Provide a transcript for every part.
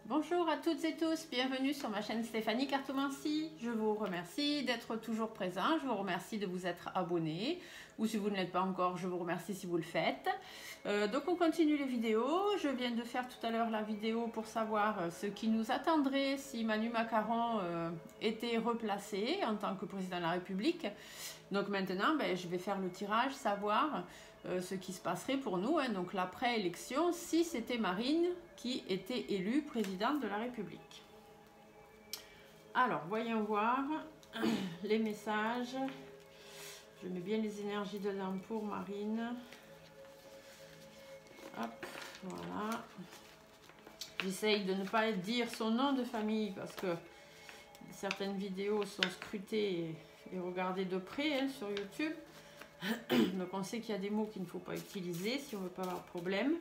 Bonjour à toutes et tous, bienvenue sur ma chaîne Stéphanie Cartomancie. Je vous remercie d'être toujours présent, je vous remercie de vous être abonné, ou si vous ne l'êtes pas encore, je vous remercie si vous le faites. Donc on continue les vidéos, je viens de faire tout à l'heure la vidéo pour savoir ce qui nous attendrait si Manu Macaron était replacé en tant que président de la République. Donc maintenant, je vais faire le tirage, savoir ce qui se passerait pour nous, donc l'après-élection, si c'était Marine qui était élue présidente de la République. Alors, voyons voir les messages. Je mets bien les énergies dedans pour Marine. Hop, voilà. J'essaye de ne pas dire son nom de famille parce que certaines vidéos sont scrutées et regardées de près sur YouTube. Donc on sait qu'il y a des mots qu'il ne faut pas utiliser si on ne veut pas avoir de problème.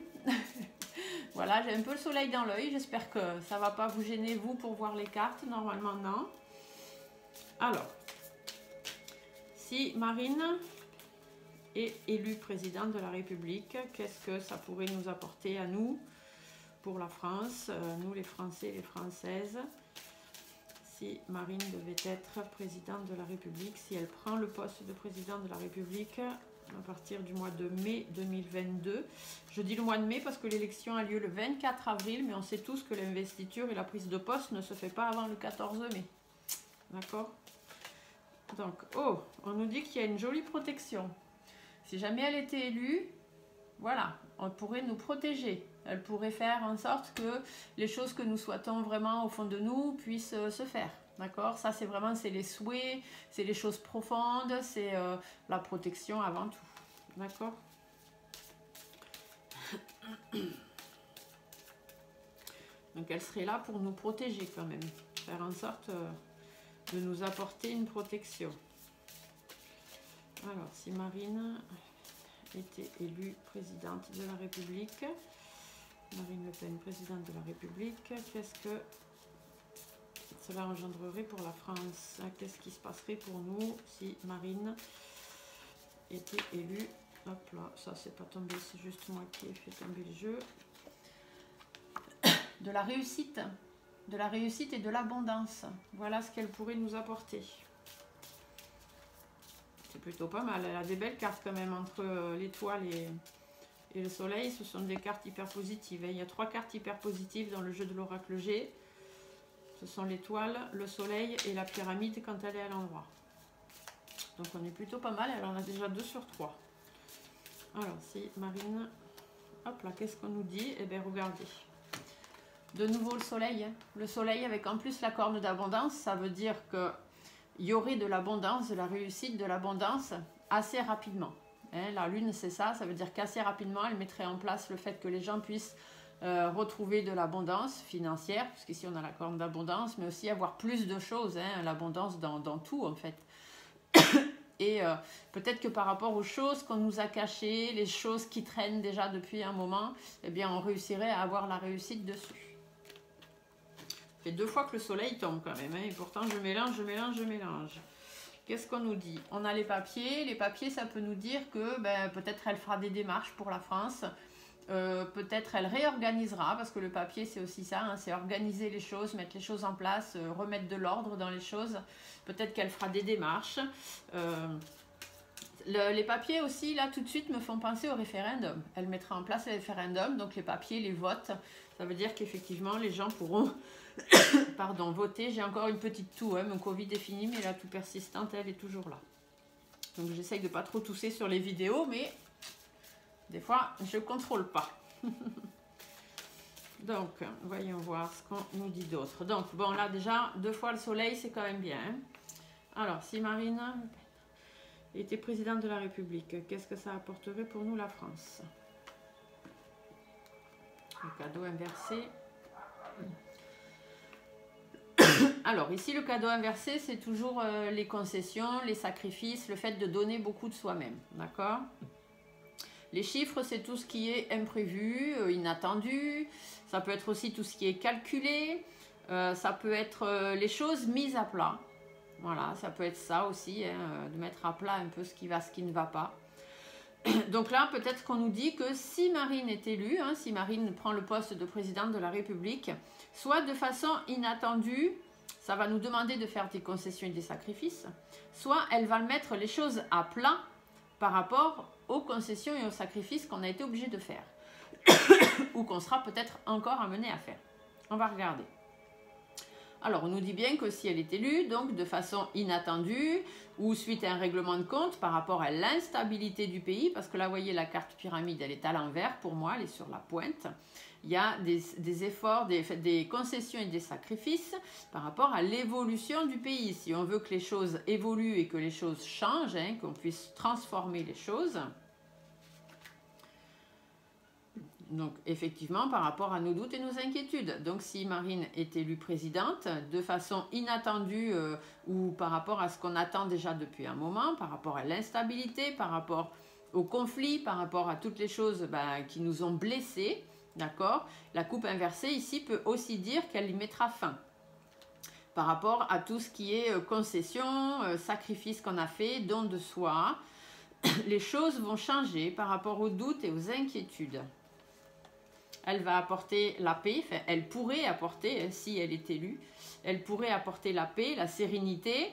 Voilà, j'ai un peu le soleil dans l'œil. J'espère que ça ne va pas vous gêner, vous, pour voir les cartes. Normalement, non. Alors, si Marine est élue présidente de la République, qu'est-ce que ça pourrait nous apporter à nous, pour la France, nous les Français et les Françaises, si Marine devait être présidente de la République, si elle prend le poste de présidente de la République à partir du mois de mai 2022. Je dis le mois de mai parce que l'élection a lieu le 24 avril, mais on sait tous que l'investiture et la prise de poste ne se fait pas avant le 14 mai. D'accord? Donc, oh, on nous dit qu'il y a une jolie protection. Si jamais elle était élue, voilà, on pourrait nous protéger. Elle pourrait faire en sorte que les choses que nous souhaitons vraiment au fond de nous puissent se faire. D'accord? Ça, c'est vraiment, c'est les souhaits, c'est les choses profondes, c'est la protection avant tout. D'accord? Donc, elle serait là pour nous protéger quand même. Faire en sorte de nous apporter une protection. Alors, si Marine était élue présidente de la République, Marine Le Pen, présidente de la République, qu'est-ce que cela engendrerait pour la France? Qu'est-ce qui se passerait pour nous si Marine était élue? Hop là, ça c'est pas tombé, c'est juste moi qui ai fait tomber le jeu. De la réussite et de l'abondance. Voilà ce qu'elle pourrait nous apporter. C'est plutôt pas mal, elle a des belles cartes quand même entre l'étoile et le soleil. Ce sont des cartes hyper positives. Il y a 3 cartes hyper positives dans le jeu de l'oracle G. Ce sont l'étoile, le soleil et la pyramide quand elle est à l'endroit. Donc on est plutôt pas mal, elle en a déjà 2 sur 3. Alors si Marine, hop là, qu'est-ce qu'on nous dit? Eh bien regardez, de nouveau le soleil avec en plus la corne d'abondance, ça veut dire que il y aurait de l'abondance, de la réussite, de l'abondance assez rapidement. La lune, c'est ça, ça veut dire qu'assez rapidement, elle mettrait en place le fait que les gens puissent retrouver de l'abondance financière, puisqu'ici on a la corne d'abondance, mais aussi avoir plus de choses, l'abondance dans tout en fait. Et peut-être que par rapport aux choses qu'on nous a cachées, les choses qui traînent déjà depuis un moment, eh bien on réussirait à avoir la réussite dessus. Ça fait 2 fois que le soleil tombe quand même, et pourtant je mélange. Qu'est-ce qu'on nous dit? On a les papiers, ça peut nous dire que peut-être elle fera des démarches pour la France, peut-être elle réorganisera, parce que le papier c'est aussi ça, c'est organiser les choses, mettre les choses en place, remettre de l'ordre dans les choses. Peut-être qu'elle fera des démarches. Les papiers aussi, là tout de suite me font penser au référendum. Elle mettra en place le référendum, donc les papiers, les votes, ça veut dire qu'effectivement les gens pourront pardon, voter. J'ai encore une petite toux, mon Covid est fini, mais la toux persistante, elle est toujours là. Donc j'essaye de pas trop tousser sur les vidéos, mais des fois, je contrôle pas. Donc, voyons voir ce qu'on nous dit d'autre. Donc, bon, là déjà, 2 fois le soleil, c'est quand même bien. Alors, si Marine était présidente de la République, qu'est-ce que ça apporterait pour nous, la France? Le cadeau inversé. Alors, ici, le cadeau inversé, c'est toujours les concessions, les sacrifices, le fait de donner beaucoup de soi-même. D'accord? Les chiffres, c'est tout ce qui est imprévu, inattendu. Ça peut être aussi tout ce qui est calculé. Ça peut être les choses mises à plat. Voilà, ça peut être ça aussi, de mettre à plat un peu ce qui va, ce qui ne va pas. Donc là, peut-être qu'on nous dit que si Marine est élue, hein, si Marine prend le poste de présidente de la République, soit de façon inattendue, ça va nous demander de faire des concessions et des sacrifices, soit elle va mettre les choses à plat par rapport aux concessions et aux sacrifices qu'on a été obligé de faire, ou qu'on sera peut-être encore amené à faire. On va regarder. Alors, on nous dit bien que si elle est élue, donc de façon inattendue, ou suite à un règlement de compte par rapport à l'instabilité du pays, parce que là, vous voyez, la carte pyramide, elle est à l'envers pour moi, elle est sur la pointe. Il y a des efforts, des concessions et des sacrifices par rapport à l'évolution du pays. Si on veut que les choses évoluent et que les choses changent, hein, qu'on puisse transformer les choses. Donc, effectivement, par rapport à nos doutes et nos inquiétudes. Donc, si Marine est élue présidente, de façon inattendue ou par rapport à ce qu'on attend déjà depuis un moment, par rapport à l'instabilité, par rapport au conflit, par rapport à toutes les choses qui nous ont blessés, d'accord? La coupe inversée ici peut aussi dire qu'elle y mettra fin. Par rapport à tout ce qui est concession, sacrifice qu'on a fait, don de soi, les choses vont changer par rapport aux doutes et aux inquiétudes. Elle va apporter la paix, enfin, elle pourrait apporter, si elle est élue, elle pourrait apporter la paix, la sérénité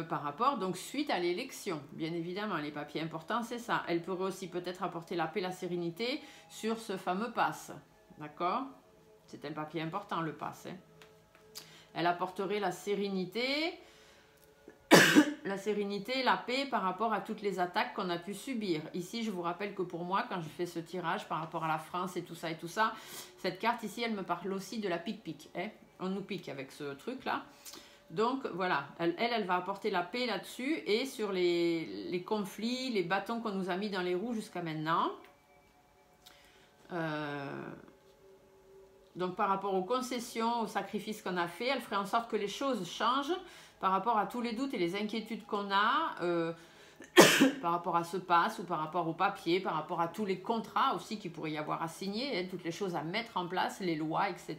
par rapport, donc suite à l'élection. Bien évidemment, les papiers importants, c'est ça. Elle pourrait aussi peut-être apporter la paix, la sérénité sur ce fameux pass. D'accord? C'est un papier important, le pass. Hein. Elle apporterait la sérénité, la paix par rapport à toutes les attaques qu'on a pu subir. Ici, je vous rappelle que pour moi, quand je fais ce tirage par rapport à la France et tout ça, cette carte ici, elle me parle aussi de la pique-pique. Hein. On nous pique avec ce truc-là. Donc, voilà, elle va apporter la paix là-dessus et sur les conflits, les bâtons qu'on nous a mis dans les roues jusqu'à maintenant. Donc, par rapport aux concessions, aux sacrifices qu'on a fait, elle ferait en sorte que les choses changent par rapport à tous les doutes et les inquiétudes qu'on a, par rapport à ce pass ou par rapport au papier, par rapport à tous les contrats aussi qu'il pourrait y avoir à signer, hein, toutes les choses à mettre en place, les lois, etc.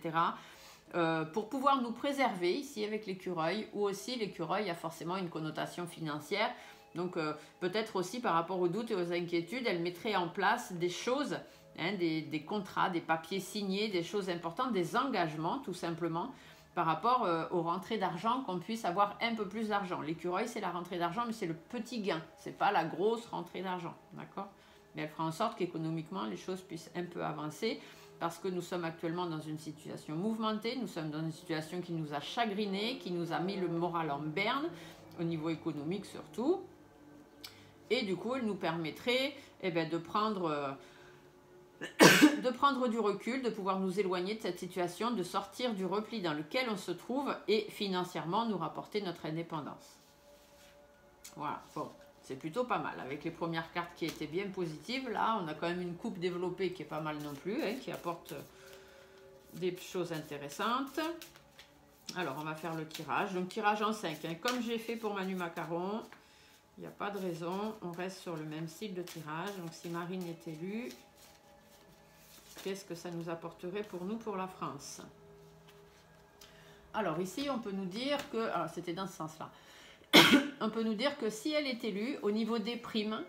Pour pouvoir nous préserver ici avec l'écureuil, ou aussi l'écureuil a forcément une connotation financière. Donc peut-être aussi par rapport aux doutes et aux inquiétudes, elle mettrait en place des choses, hein, des contrats, des papiers signés, des choses importantes, des engagements tout simplement, par rapport aux rentrées d'argent, qu'on puisse avoir un peu plus d'argent. L'écureuil, c'est la rentrée d'argent, mais c'est le petit gain, c'est pas la grosse rentrée d'argent, d'accord? Mais elle fera en sorte qu'économiquement, les choses puissent un peu avancer, parce que nous sommes actuellement dans une situation mouvementée, nous sommes dans une situation qui nous a chagrinés, qui nous a mis le moral en berne, au niveau économique surtout, et du coup, elle nous permettrait de prendre du recul, de pouvoir nous éloigner de cette situation, de sortir du repli dans lequel on se trouve et financièrement nous rapporter notre indépendance. Voilà, bon, c'est plutôt pas mal. Avec les premières cartes qui étaient bien positives, là, on a quand même une coupe développée qui est pas mal non plus, hein, qui apporte des choses intéressantes. Alors, on va faire le tirage. Donc, tirage en 5. Hein. Comme j'ai fait pour Manu Macaron, il n'y a pas de raison. On reste sur le même style de tirage. Donc, si Marine est élue, qu'est-ce que ça nous apporterait pour nous, pour la France? Alors ici, on peut nous dire que... Alors, c'était dans ce sens-là. On peut nous dire que si elle est élue, au niveau des primes,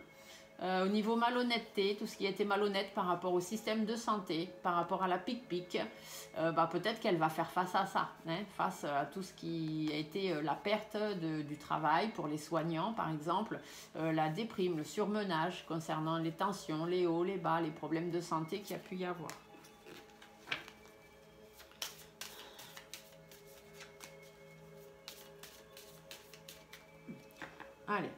au niveau malhonnêteté, tout ce qui a été malhonnête par rapport au système de santé, par rapport à la pique-pique, peut-être qu'elle va faire face à ça, hein, face à tout ce qui a été la perte du travail pour les soignants, par exemple, la déprime, le surmenage concernant les tensions, les hauts, les bas, les problèmes de santé qu'il y a pu y avoir. Allez.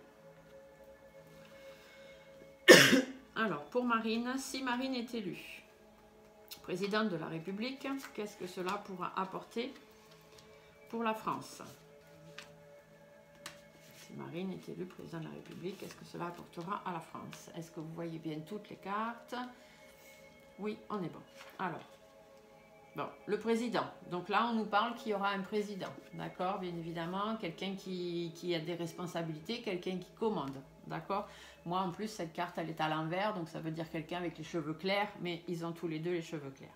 Alors, pour Marine, si Marine est élue présidente de la République, qu'est-ce que cela pourra apporter pour la France? Si Marine est élue présidente de la République, qu'est-ce que cela apportera à la France? Est-ce que vous voyez bien toutes les cartes? Oui, on est bon. Alors, bon, le président. Donc là, on nous parle qu'il y aura un président, d'accord? Bien évidemment, quelqu'un qui a des responsabilités, quelqu'un qui commande, d'accord? Moi, en plus, cette carte, elle est à l'envers, donc ça veut dire quelqu'un avec les cheveux clairs, mais ils ont tous les deux les cheveux clairs.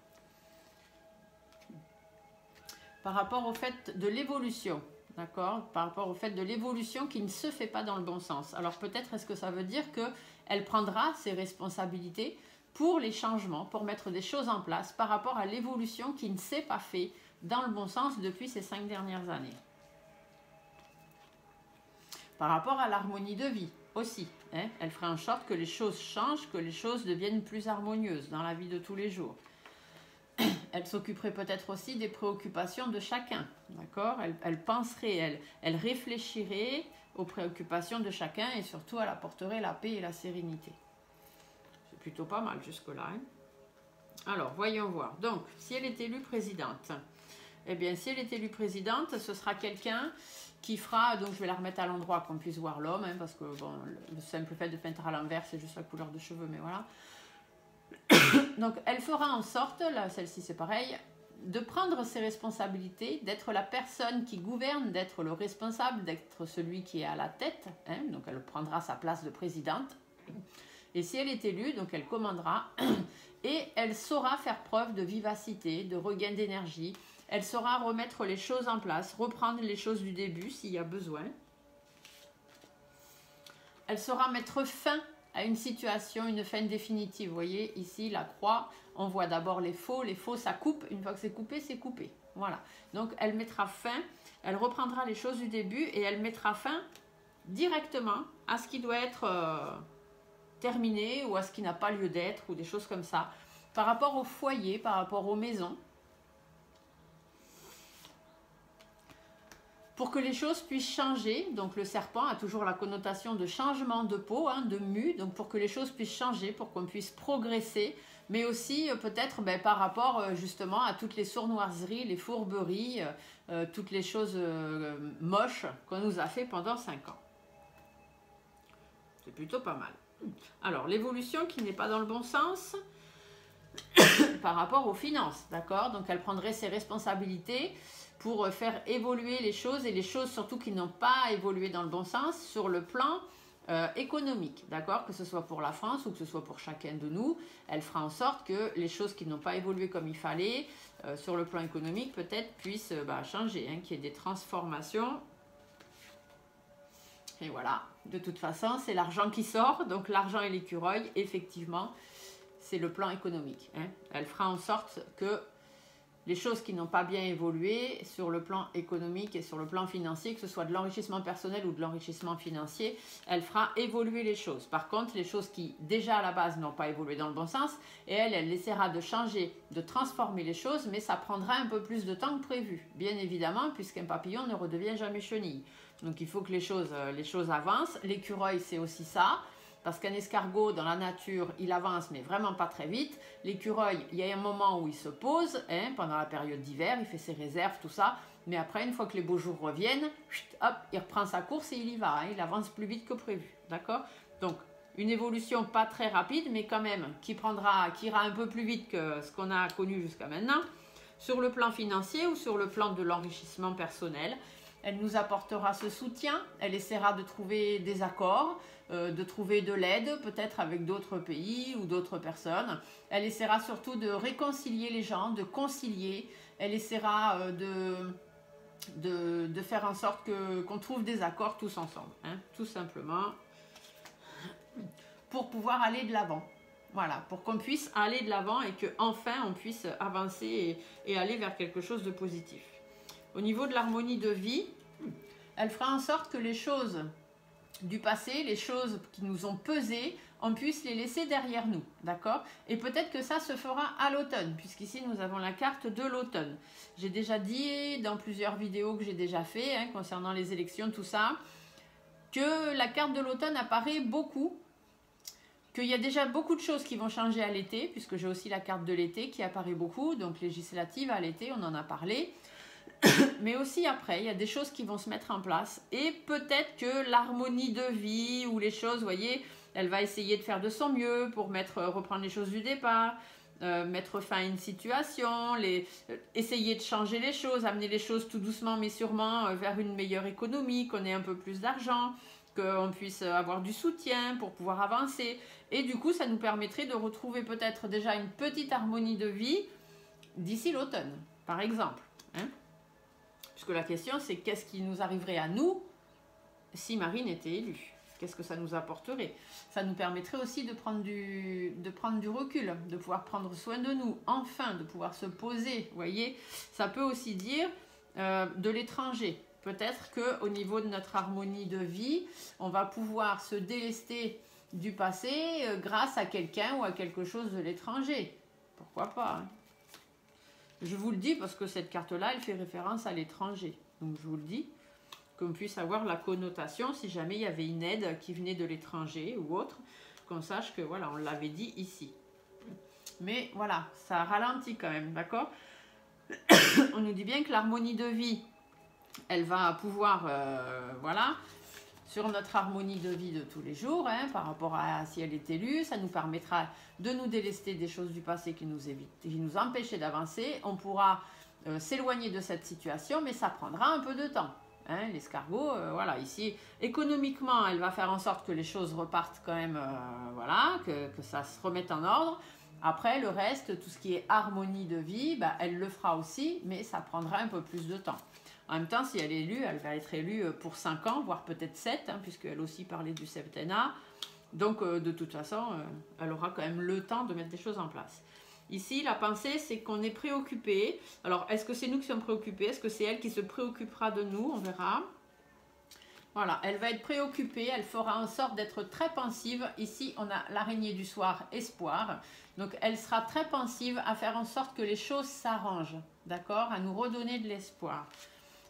Par rapport au fait de l'évolution, d'accord, par rapport au fait de l'évolution qui ne se fait pas dans le bon sens. Alors peut-être est-ce que ça veut dire qu'elle prendra ses responsabilités pour les changements, pour mettre des choses en place par rapport à l'évolution qui ne s'est pas fait dans le bon sens depuis ces 5 dernières années. Par rapport à l'harmonie de vie aussi, hein, elle ferait en sorte que les choses changent, que les choses deviennent plus harmonieuses dans la vie de tous les jours. Elle s'occuperait peut-être aussi des préoccupations de chacun, d'accord, elle penserait, elle réfléchirait aux préoccupations de chacun et surtout elle apporterait la paix et la sérénité. C'est plutôt pas mal jusque-là. Hein. Alors, voyons voir. Donc, si elle est élue présidente, eh bien, si elle est élue présidente, ce sera quelqu'un qui fera, donc je vais la remettre à l'endroit qu'on puisse voir l'homme, hein, parce que bon, le simple fait de peindre à l'envers, c'est juste la couleur de cheveux, mais voilà. Donc, elle fera en sorte, là, celle-ci c'est pareil, de prendre ses responsabilités, d'être la personne qui gouverne, d'être le responsable, d'être celui qui est à la tête, hein, donc elle prendra sa place de présidente. Et si elle est élue, donc elle commandera et elle saura faire preuve de vivacité, de regain d'énergie. Elle saura remettre les choses en place, reprendre les choses du début s'il y a besoin. Elle saura mettre fin à une situation, une fin définitive. Vous voyez, ici, la croix, on voit d'abord les faux. Les faux, ça coupe. Une fois que c'est coupé, c'est coupé. Voilà. Donc, elle mettra fin, elle reprendra les choses du début et elle mettra fin directement à ce qui doit être terminé ou à ce qui n'a pas lieu d'être ou des choses comme ça. Par rapport au foyer, par rapport aux maisons. Pour que les choses puissent changer, donc le serpent a toujours la connotation de changement de peau, hein, de mue, donc pour que les choses puissent changer, pour qu'on puisse progresser, mais aussi peut-être par rapport justement à toutes les sournoiseries, les fourberies, toutes les choses moches qu'on nous a fait pendant 5 ans. C'est plutôt pas mal. Alors, l'évolution qui n'est pas dans le bon sens par rapport aux finances, d'accord? Donc, elle prendrait ses responsabilités pour faire évoluer les choses et les choses surtout qui n'ont pas évolué dans le bon sens sur le plan économique, d'accord, que ce soit pour la France ou que ce soit pour chacun de nous. Elle fera en sorte que les choses qui n'ont pas évolué comme il fallait sur le plan économique peut-être puissent changer, hein, qu'il y ait des transformations. Et voilà, de toute façon c'est l'argent qui sort, donc l'argent et l'écureuil, effectivement c'est le plan économique, hein. Elle fera en sorte que les choses qui n'ont pas bien évolué sur le plan économique et sur le plan financier, que ce soit de l'enrichissement personnel ou de l'enrichissement financier, elle fera évoluer les choses. Par contre, les choses qui, déjà à la base, n'ont pas évolué dans le bon sens, et elle essaiera de changer, de transformer les choses, mais ça prendra un peu plus de temps que prévu, bien évidemment, puisqu'un papillon ne redevient jamais chenille. Donc il faut que les choses avancent. L'écureuil, c'est aussi ça. Parce qu'un escargot, dans la nature, il avance, mais vraiment pas très vite. L'écureuil, il y a un moment où il se pose, hein, pendant la période d'hiver, il fait ses réserves, tout ça. Mais après, une fois que les beaux jours reviennent, hop, il reprend sa course et il y va. Hein, il avance plus vite que prévu. D'accord? Donc, une évolution pas très rapide, mais quand même, qui ira un peu plus vite que ce qu'on a connu jusqu'à maintenant, sur le plan financier ou sur le plan de l'enrichissement personnel. Elle nous apportera ce soutien, elle essaiera de trouver des accords, de trouver de l'aide, peut-être avec d'autres pays ou d'autres personnes. Elle essaiera surtout de réconcilier les gens, de concilier. Elle essaiera de faire en sorte qu'on trouve des accords tous ensemble, hein, tout simplement, pour pouvoir aller de l'avant. Voilà, pour qu'on puisse aller de l'avant et qu'enfin on puisse avancer et aller vers quelque chose de positif. Au niveau de l'harmonie de vie, elle fera en sorte que les choses du passé, les choses qui nous ont pesé, on puisse les laisser derrière nous, d'accord? Et peut-être que ça se fera à l'automne, puisqu'ici nous avons la carte de l'automne. J'ai déjà dit dans plusieurs vidéos que j'ai déjà fait, hein, concernant les élections, tout ça, que la carte de l'automne apparaît beaucoup, qu'il y a déjà beaucoup de choses qui vont changer à l'été, puisque j'ai aussi la carte de l'été qui apparaît beaucoup, donc législative à l'été, on en a parlé. Mais aussi après, il y a des choses qui vont se mettre en place et peut-être que l'harmonie de vie ou les choses, vous voyez, elle va essayer de faire de son mieux pour reprendre les choses du départ, mettre fin à une situation, essayer de changer les choses, amener les choses tout doucement mais sûrement vers une meilleure économie, qu'on ait un peu plus d'argent, qu'on puisse avoir du soutien pour pouvoir avancer. Et du coup, ça nous permettrait de retrouver peut-être déjà une petite harmonie de vie d'ici l'automne, par exemple. Hein, Puisque la question, c'est qu'est-ce qui nous arriverait à nous si Marine était élue? Qu'est-ce que ça nous apporterait? Ça nous permettrait aussi de prendre du recul, de pouvoir prendre soin de nous, enfin, de pouvoir se poser, vous voyez. Ça peut aussi dire de l'étranger. Peut-être qu'au niveau de notre harmonie de vie, on va pouvoir se délester du passé grâce à quelqu'un ou à quelque chose de l'étranger. Pourquoi pas, hein? Je vous le dis parce que cette carte-là, elle fait référence à l'étranger. Donc je vous le dis, qu'on puisse avoir la connotation si jamais il y avait une aide qui venait de l'étranger ou autre, qu'on sache que voilà, on l'avait dit ici. Mais voilà, ça ralentit quand même, d'accord? On nous dit bien que l'harmonie de vie, elle va pouvoir, voilà, sur notre harmonie de vie de tous les jours, hein, par rapport à si elle est élue, ça nous permettra de nous délester des choses du passé qui nous empêchaient d'avancer. On pourra s'éloigner de cette situation, mais ça prendra un peu de temps. Hein, l'escargot, voilà, ici, économiquement, elle va faire en sorte que les choses repartent quand même, voilà, que ça se remette en ordre. Après, le reste, tout ce qui est harmonie de vie, bah, elle le fera aussi, mais ça prendra un peu plus de temps. En même temps, si elle est élue, elle va être élue pour 5 ans, voire peut-être 7, hein, puisqu'elle aussi parlait du septennat. Donc, de toute façon, elle aura quand même le temps de mettre des choses en place. Ici, la pensée, c'est qu'on est préoccupé. Alors, est-ce que c'est nous qui sommes préoccupés? Est-ce que c'est elle qui se préoccupera de nous? On verra. Voilà, elle va être préoccupée. Elle fera en sorte d'être très pensive. Ici, on a l'araignée du soir, espoir. Donc, elle sera très pensive à faire en sorte que les choses s'arrangent. D'accord? À nous redonner de l'espoir.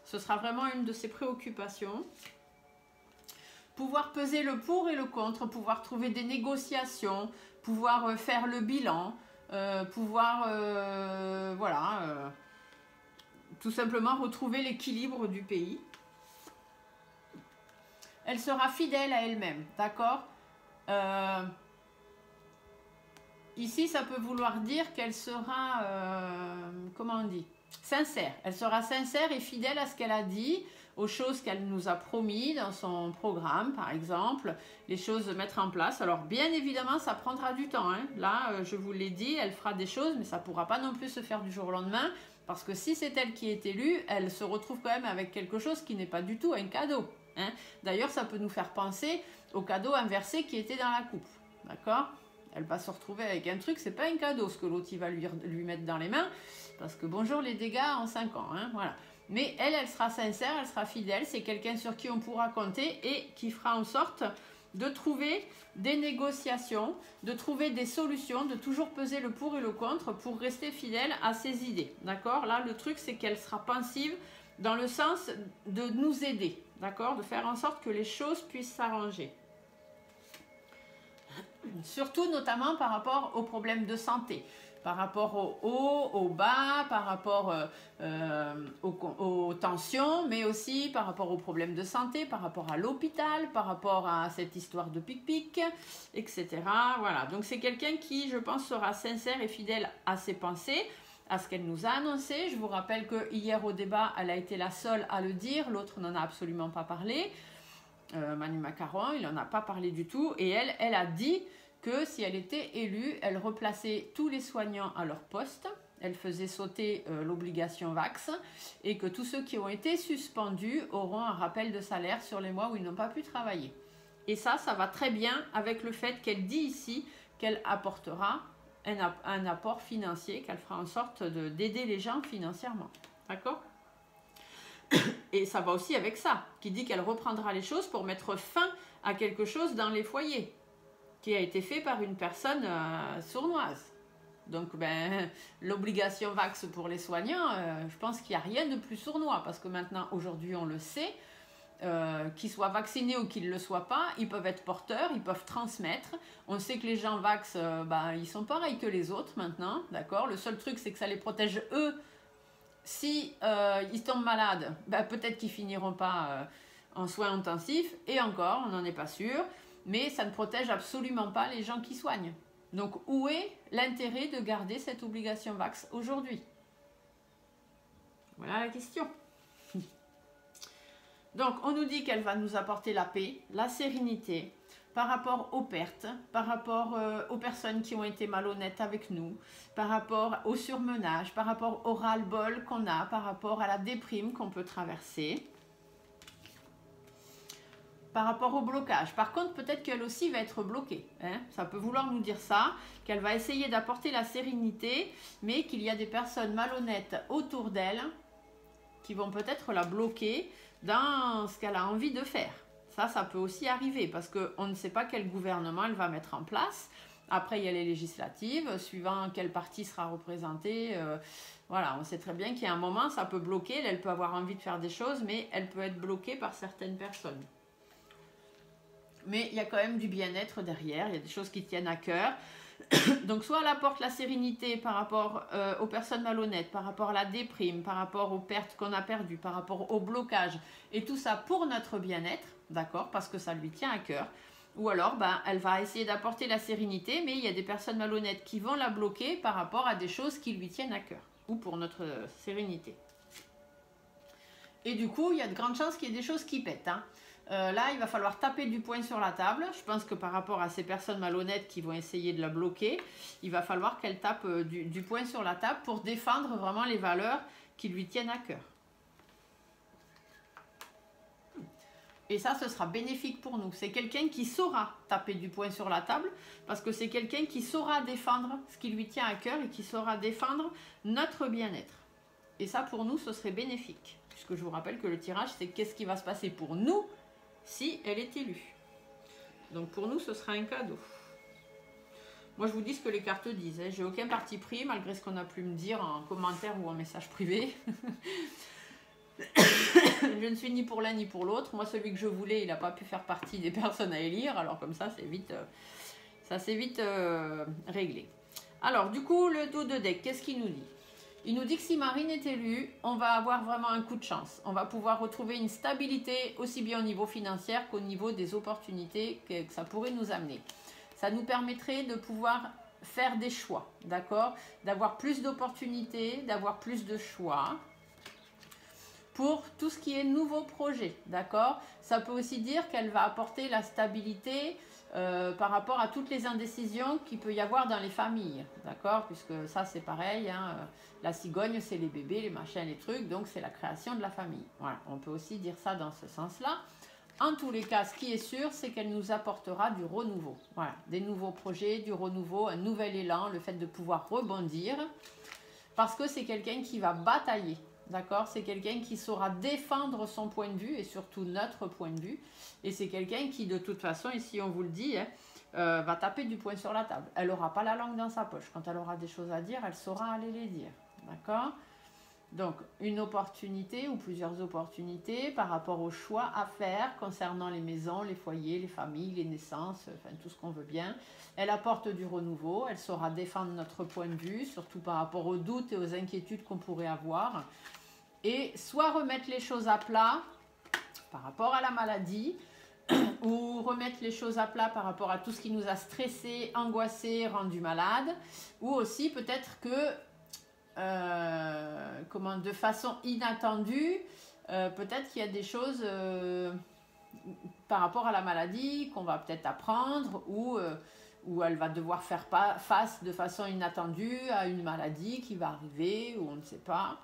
Ce sera vraiment une de ses préoccupations. Pouvoir peser le pour et le contre. Pouvoir trouver des négociations. Pouvoir faire le bilan. Voilà, tout simplement retrouver l'équilibre du pays. Elle sera fidèle à elle-même, d'accord? Ici, ça peut vouloir dire qu'elle sera, comment on dit? Sincère. Elle sera sincère et fidèle à ce qu'elle a dit, aux choses qu'elle nous a promis dans son programme, par exemple, les choses à mettre en place. Alors, bien évidemment, ça prendra du temps, hein. Là, je vous l'ai dit, elle fera des choses, mais ça ne pourra pas non plus se faire du jour au lendemain, parce que si c'est elle qui est élue, elle se retrouve quand même avec quelque chose qui n'est pas du tout un cadeau, hein. D'ailleurs, ça peut nous faire penser au cadeau inversé qui était dans la coupe, d'accord? Elle va se retrouver avec un truc, c'est pas un cadeau, ce que l'autre va lui mettre dans les mains, parce que bonjour les dégâts en 5 ans, hein, voilà. Mais elle sera sincère, elle sera fidèle, c'est quelqu'un sur qui on pourra compter et qui fera en sorte de trouver des négociations, de trouver des solutions, de toujours peser le pour et le contre pour rester fidèle à ses idées. D'accord? Là, le truc, c'est qu'elle sera pensive dans le sens de nous aider, d'accord? De faire en sorte que les choses puissent s'arranger. Surtout, notamment par rapport aux problèmes de santé. Par rapport au haut, au bas, par rapport aux tensions, mais aussi par rapport aux problèmes de santé, par rapport à l'hôpital, par rapport à cette histoire de pic-pic, etc. Voilà, donc c'est quelqu'un qui, je pense, sera sincère et fidèle à ses pensées, à ce qu'elle nous a annoncé. Je vous rappelle que hier au débat, elle a été la seule à le dire, l'autre n'en a absolument pas parlé. Manu Macaron, il n'en a pas parlé du tout, et elle a dit que si elle était élue, elle replaçait tous les soignants à leur poste, elle faisait sauter l'obligation Vax, et que tous ceux qui ont été suspendus auront un rappel de salaire sur les mois où ils n'ont pas pu travailler. Et ça va très bien avec le fait qu'elle dit ici qu'elle apportera un apport financier, qu'elle fera en sorte d'aider les gens financièrement. D'accord ? Et ça va aussi avec ça, qui dit qu'elle reprendra les choses pour mettre fin à quelque chose dans les foyers, qui a été fait par une personne sournoise. Donc, l'obligation Vax pour les soignants, je pense qu'il n'y a rien de plus sournois, parce que maintenant, aujourd'hui, on le sait, qu'ils soient vaccinés ou qu'ils ne le soient pas, ils peuvent être porteurs, ils peuvent transmettre. On sait que les gens Vax, ils sont pareils que les autres maintenant, d'accord? Le seul truc, c'est que ça les protège eux. Si ils tombent malades, peut-être qu'ils finiront pas en soins intensifs, et encore, on n'en est pas sûr, mais ça ne protège absolument pas les gens qui soignent. Donc, où est l'intérêt de garder cette obligation Vax aujourd'hui? Voilà la question. Donc, on nous dit qu'elle va nous apporter la paix, la sérénité, par rapport aux pertes, par rapport aux personnes qui ont été malhonnêtes avec nous, par rapport au surmenage, par rapport au ras-le-bol qu'on a, par rapport à la déprime qu'on peut traverser, par rapport au blocage. Par contre, peut-être qu'elle aussi va être bloquée. Hein. Ça peut vouloir nous dire ça, qu'elle va essayer d'apporter la sérénité, mais qu'il y a des personnes malhonnêtes autour d'elle qui vont peut-être la bloquer dans ce qu'elle a envie de faire. Ça peut aussi arriver parce qu'on ne sait pas quel gouvernement elle va mettre en place. Après, il y a les législatives, suivant quel parti sera représenté. Voilà, on sait très bien qu'il y a un moment, ça peut bloquer. Elle peut avoir envie de faire des choses, mais elle peut être bloquée par certaines personnes. Mais il y a quand même du bien-être derrière, il y a des choses qui tiennent à cœur. Donc soit elle apporte la sérénité par rapport aux personnes malhonnêtes, par rapport à la déprime, par rapport aux pertes qu'on a perdues, par rapport au blocage, et tout ça pour notre bien-être, d'accord, parce que ça lui tient à cœur. Ou alors, elle va essayer d'apporter la sérénité, mais il y a des personnes malhonnêtes qui vont la bloquer par rapport à des choses qui lui tiennent à cœur, ou pour notre sérénité. Et du coup, il y a de grandes chances qu'il y ait des choses qui pètent, hein. Là, il va falloir taper du poing sur la table. Je pense que par rapport à ces personnes malhonnêtes qui vont essayer de la bloquer, il va falloir qu'elle tape du poing sur la table pour défendre vraiment les valeurs qui lui tiennent à cœur. Et ça, ce sera bénéfique pour nous. C'est quelqu'un qui saura taper du poing sur la table parce que c'est quelqu'un qui saura défendre ce qui lui tient à cœur et qui saura défendre notre bien-être. Et ça, pour nous, ce serait bénéfique. Puisque je vous rappelle que le tirage, c'est qu'est-ce qui va se passer pour nous si elle est élue. Donc pour nous, ce sera un cadeau. Moi, je vous dis ce que les cartes disent. Hein. J'ai aucun parti pris, malgré ce qu'on a pu me dire en commentaire ou en message privé. Je ne suis ni pour l'un ni pour l'autre. Moi, celui que je voulais, il n'a pas pu faire partie des personnes à élire. Alors comme ça, c'est vite réglé. Alors, du coup, le dos de deck, qu'est-ce qu'il nous dit? Il nous dit que si Marine est élue, on va avoir vraiment un coup de chance. On va pouvoir retrouver une stabilité aussi bien au niveau financier qu'au niveau des opportunités que ça pourrait nous amener. Ça nous permettrait de pouvoir faire des choix, d'accord? D'avoir plus d'opportunités, d'avoir plus de choix pour tout ce qui est nouveau projet, d'accord? Ça peut aussi dire qu'elle va apporter la stabilité par rapport à toutes les indécisions qu'il peut y avoir dans les familles, d'accord? Puisque ça, c'est pareil, hein, la cigogne, c'est les bébés, les machins, les trucs, donc c'est la création de la famille. Voilà, on peut aussi dire ça dans ce sens-là. En tous les cas, ce qui est sûr, c'est qu'elle nous apportera du renouveau. Voilà, des nouveaux projets, du renouveau, un nouvel élan, le fait de pouvoir rebondir, parce que c'est quelqu'un qui va batailler. D'accord, c'est quelqu'un qui saura défendre son point de vue et surtout notre point de vue. Et c'est quelqu'un qui, de toute façon, ici on vous le dit, hein, va taper du poing sur la table. Elle n'aura pas la langue dans sa poche. Quand elle aura des choses à dire, elle saura aller les dire. D'accord? Donc, une opportunité ou plusieurs opportunités par rapport aux choix à faire concernant les maisons, les foyers, les familles, les naissances, enfin tout ce qu'on veut bien. Elle apporte du renouveau, elle saura défendre notre point de vue, surtout par rapport aux doutes et aux inquiétudes qu'on pourrait avoir. Et soit remettre les choses à plat par rapport à la maladie, ou remettre les choses à plat par rapport à tout ce qui nous a stressé, angoissé, rendu malade, ou aussi peut-être que de façon inattendue, peut-être qu'il y a des choses par rapport à la maladie qu'on va peut-être apprendre ou elle va devoir faire face de façon inattendue à une maladie qui va arriver ou on ne sait pas.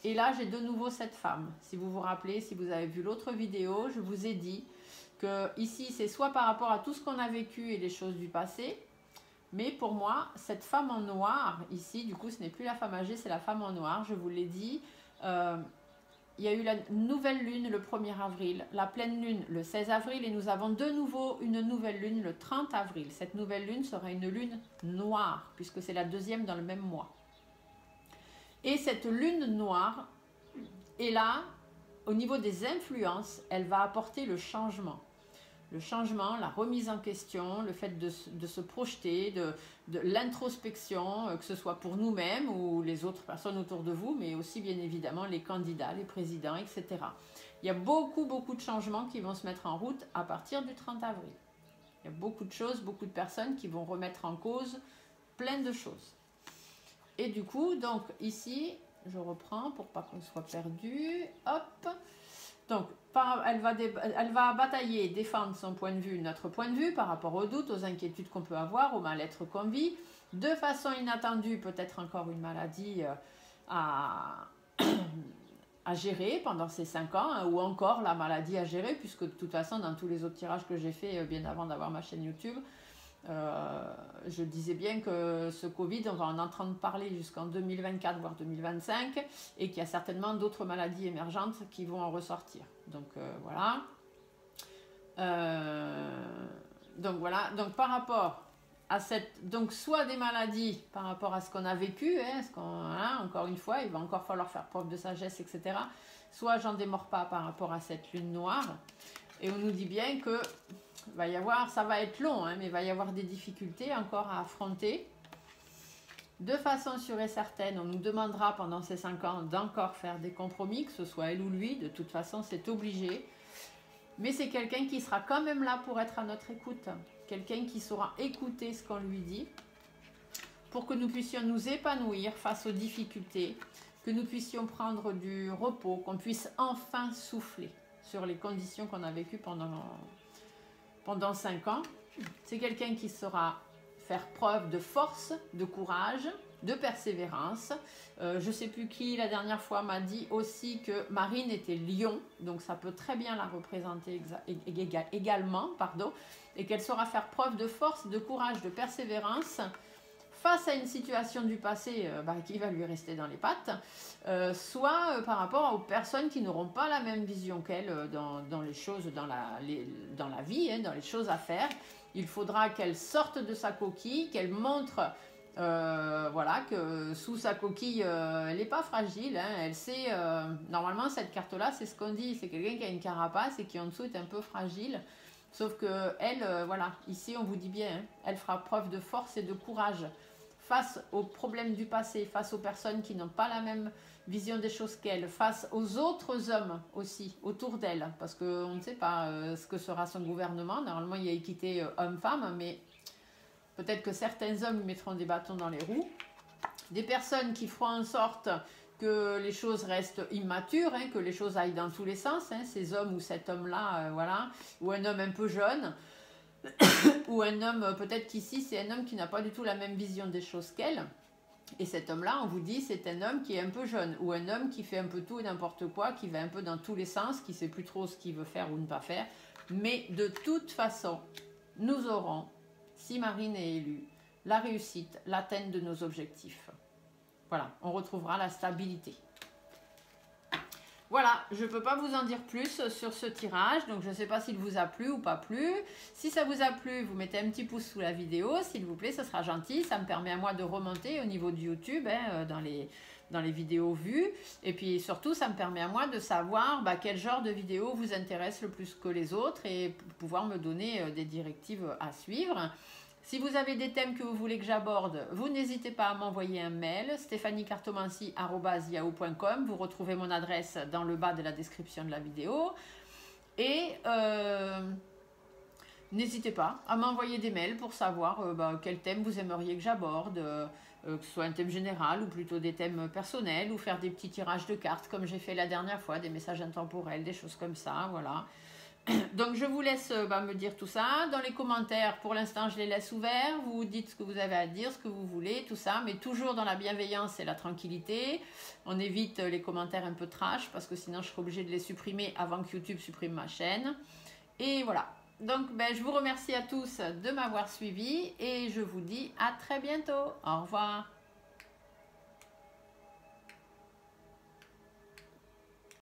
Et là, j'ai de nouveau cette femme. Si vous vous rappelez, si vous avez vu l'autre vidéo, je vous ai dit que ici, c'est soit par rapport à tout ce qu'on a vécu et les choses du passé, mais pour moi, cette femme en noir, ici, du coup, ce n'est plus la femme âgée, c'est la femme en noir, je vous l'ai dit. Il y a eu la nouvelle lune le 1er avril, la pleine lune le 16 avril, et nous avons de nouveau une nouvelle lune le 30 avril. Cette nouvelle lune sera une lune noire, puisque c'est la deuxième dans le même mois. Et cette lune noire est là, au niveau des influences, elle va apporter le changement. Le changement, la remise en question, le fait de se projeter, de l'introspection, que ce soit pour nous-mêmes ou les autres personnes autour de vous, mais aussi bien évidemment les candidats, les présidents, etc. Il y a beaucoup de changements qui vont se mettre en route à partir du 30 avril. Il y a beaucoup de choses, beaucoup de personnes qui vont remettre en cause plein de choses. Et du coup, donc ici, je reprends pour pas qu'on soit perdu. Hop. Donc, elle va batailler, défendre son point de vue, notre point de vue par rapport aux doutes, aux inquiétudes qu'on peut avoir, au mal-être qu'on vit. De façon inattendue, peut-être encore une maladie à gérer pendant ces 5 ans, hein, ou encore la maladie à gérer, puisque de toute façon, dans tous les autres tirages que j'ai fait bien avant d'avoir ma chaîne YouTube, je disais bien que ce Covid, on va en entendre parler jusqu'en 2024, voire 2025, et qu'il y a certainement d'autres maladies émergentes qui vont en ressortir. Donc voilà. Donc par rapport à donc soit des maladies par rapport à ce qu'on a vécu, encore une fois, il va encore falloir faire preuve de sagesse, etc. Soit j'en démords pas par rapport à cette lune noire, et on nous dit bien que ça va être long, mais il va y avoir des difficultés encore à affronter. De façon sûre et certaine, on nous demandera pendant ces 5 ans d'encore faire des compromis, que ce soit elle ou lui, de toute façon c'est obligé. Mais c'est quelqu'un qui sera quand même là pour être à notre écoute, quelqu'un qui saura écouter ce qu'on lui dit, pour que nous puissions nous épanouir face aux difficultés, que nous puissions prendre du repos, qu'on puisse enfin souffler sur les conditions qu'on a vécues pendant 5 ans. C'est quelqu'un qui saura faire preuve de force, de courage, de persévérance. Je ne sais plus qui la dernière fois m'a dit aussi que Marine était lion, donc ça peut très bien la représenter également, et qu'elle saura faire preuve de force, de courage, de persévérance face à une situation du passé qui va lui rester dans les pattes, soit par rapport aux personnes qui n'auront pas la même vision qu'elle dans les choses, dans la vie, dans les choses à faire. Il faudra qu'elle sorte de sa coquille, qu'elle montre que sous sa coquille, elle n'est pas fragile. Elle sait, normalement, cette carte-là, c'est ce qu'on dit, c'est quelqu'un qui a une carapace et qui en dessous est un peu fragile. Sauf que elle, ici, on vous dit bien, elle fera preuve de force et de courage face aux problèmes du passé, face aux personnes qui n'ont pas la même vision des choses qu'elle, face aux autres hommes aussi autour d'elle, parce qu'on ne sait pas ce que sera son gouvernement. Normalement, il y a équité homme-femme, mais peut-être que certains hommes mettront des bâtons dans les roues. Des personnes qui feront en sorte que les choses restent immatures, que les choses aillent dans tous les sens, ces hommes ou cet homme-là, ou un homme un peu jeune, ou un homme, peut-être qu'ici, c'est un homme qui n'a pas du tout la même vision des choses qu'elle. Et cet homme-là, on vous dit, c'est un homme qui est un peu jeune, ou un homme qui fait un peu tout et n'importe quoi, qui va un peu dans tous les sens, qui ne sait plus trop ce qu'il veut faire ou ne pas faire. Mais de toute façon, nous aurons, si Marine est élue, la réussite, l'atteinte de nos objectifs. Voilà, on retrouvera la stabilité. Voilà, je ne peux pas vous en dire plus sur ce tirage, donc je ne sais pas s'il vous a plu ou pas plu. Si ça vous a plu, vous mettez un petit pouce sous la vidéo, s'il vous plaît, ça sera gentil. Ça me permet à moi de remonter au niveau de YouTube, dans les vidéos vues. Et puis surtout, ça me permet à moi de savoir quel genre de vidéo vous intéresse le plus que les autres et pouvoir me donner des directives à suivre. Si vous avez des thèmes que vous voulez que j'aborde, vous n'hésitez pas à m'envoyer un mail, stéphaniecartomancy@yahoo.com. Vous retrouvez mon adresse dans le bas de la description de la vidéo. Et n'hésitez pas à m'envoyer des mails pour savoir quel thème vous aimeriez que j'aborde, que ce soit un thème général ou plutôt des thèmes personnels, ou faire des petits tirages de cartes comme j'ai fait la dernière fois, des messages intemporels, des choses comme ça, voilà. Donc je vous laisse me dire tout ça. Dans les commentaires, pour l'instant je les laisse ouverts. Vous dites ce que vous avez à dire, ce que vous voulez, tout ça, mais toujours dans la bienveillance et la tranquillité. On évite les commentaires un peu trash, parce que sinon je serai obligée de les supprimer avant que YouTube supprime ma chaîne. Et voilà. Donc je vous remercie à tous de m'avoir suivi et je vous dis à très bientôt. Au revoir.